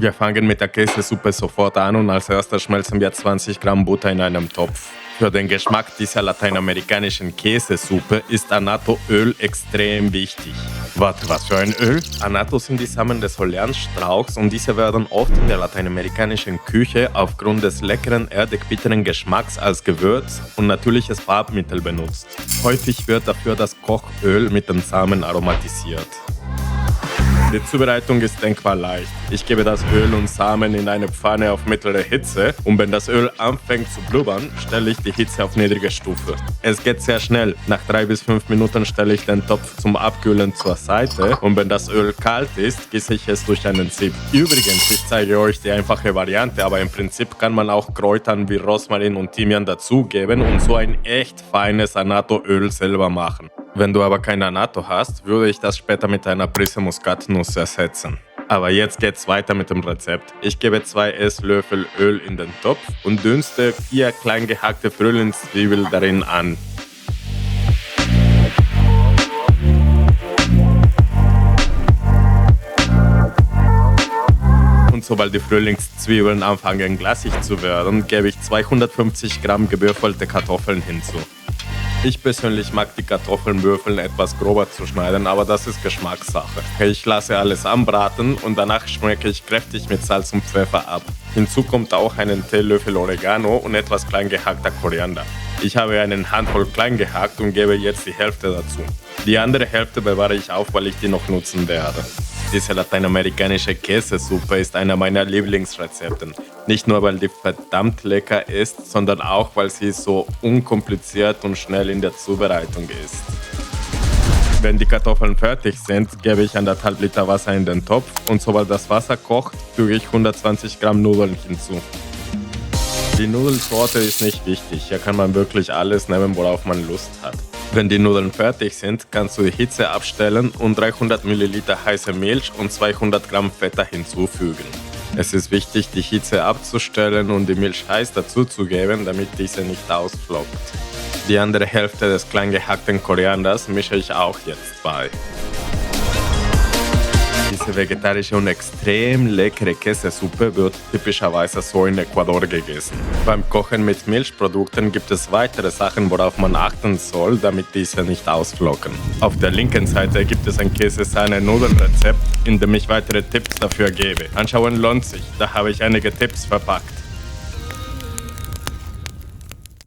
Wir fangen mit der Käsesuppe sofort an und als erstes schmelzen wir 20 Gramm Butter in einem Topf. Für den Geschmack dieser lateinamerikanischen Käsesuppe ist Annatto-Öl extrem wichtig. Warte, was für ein Öl? Annatto sind die Samen des Solernstrauchs und diese werden oft in der lateinamerikanischen Küche aufgrund des leckeren, erdig-bitteren Geschmacks als Gewürz und natürliches Farbmittel benutzt. Häufig wird dafür das Kochöl mit den Samen aromatisiert. Die Zubereitung ist denkbar leicht. Ich gebe das Öl und Samen in eine Pfanne auf mittlere Hitze und wenn das Öl anfängt zu blubbern, stelle ich die Hitze auf niedrige Stufe. Es geht sehr schnell. Nach 3 bis 5 Minuten stelle ich den Topf zum Abkühlen zur Seite und wenn das Öl kalt ist, gieße ich es durch einen Sieb. Übrigens, ich zeige euch die einfache Variante, aber im Prinzip kann man auch Kräutern wie Rosmarin und Thymian dazugeben und so ein echt feines Annatto-Öl selber machen. Wenn du aber kein Annatto hast, würde ich das später mit einer Prise Muskatnuss ersetzen. Aber jetzt geht's weiter mit dem Rezept. Ich gebe 2 Esslöffel Öl in den Topf und dünste 4 klein gehackte Frühlingszwiebeln darin an. Und sobald die Frühlingszwiebeln anfangen glasig zu werden, gebe ich 250 Gramm gewürfelte Kartoffeln hinzu. Ich persönlich mag die Kartoffeln etwas grober zu schneiden, aber das ist Geschmackssache. Ich lasse alles anbraten und danach schmecke ich kräftig mit Salz und Pfeffer ab. Hinzu kommt auch einen Teelöffel Oregano und etwas klein gehackter Koriander. Ich habe eine Handvoll klein gehackt und gebe jetzt die Hälfte dazu. Die andere Hälfte bewahre ich auf, weil ich die noch nutzen werde. Diese lateinamerikanische Käsesuppe ist einer meiner Lieblingsrezepten. Nicht nur, weil die verdammt lecker ist, sondern auch, weil sie so unkompliziert und schnell in der Zubereitung ist. Wenn die Kartoffeln fertig sind, gebe ich 1,5 Liter Wasser in den Topf und sobald das Wasser kocht, füge ich 120 Gramm Nudeln hinzu. Die Nudelsorte ist nicht wichtig, hier kann man wirklich alles nehmen, worauf man Lust hat. Wenn die Nudeln fertig sind, kannst du die Hitze abstellen und 300 ml heiße Milch und 200 Gramm Feta hinzufügen. Es ist wichtig, die Hitze abzustellen und die Milch heiß dazuzugeben, damit diese nicht ausflockt. Die andere Hälfte des klein gehackten Korianders mische ich auch jetzt bei. Diese vegetarische und extrem leckere Käsesuppe wird typischerweise so in Ecuador gegessen. Beim Kochen mit Milchprodukten gibt es weitere Sachen, worauf man achten soll, damit diese nicht ausflocken. Auf der linken Seite gibt es ein Käse-Sahne-Nudelrezept, in dem ich weitere Tipps dafür gebe. Anschauen lohnt sich, da habe ich einige Tipps verpackt.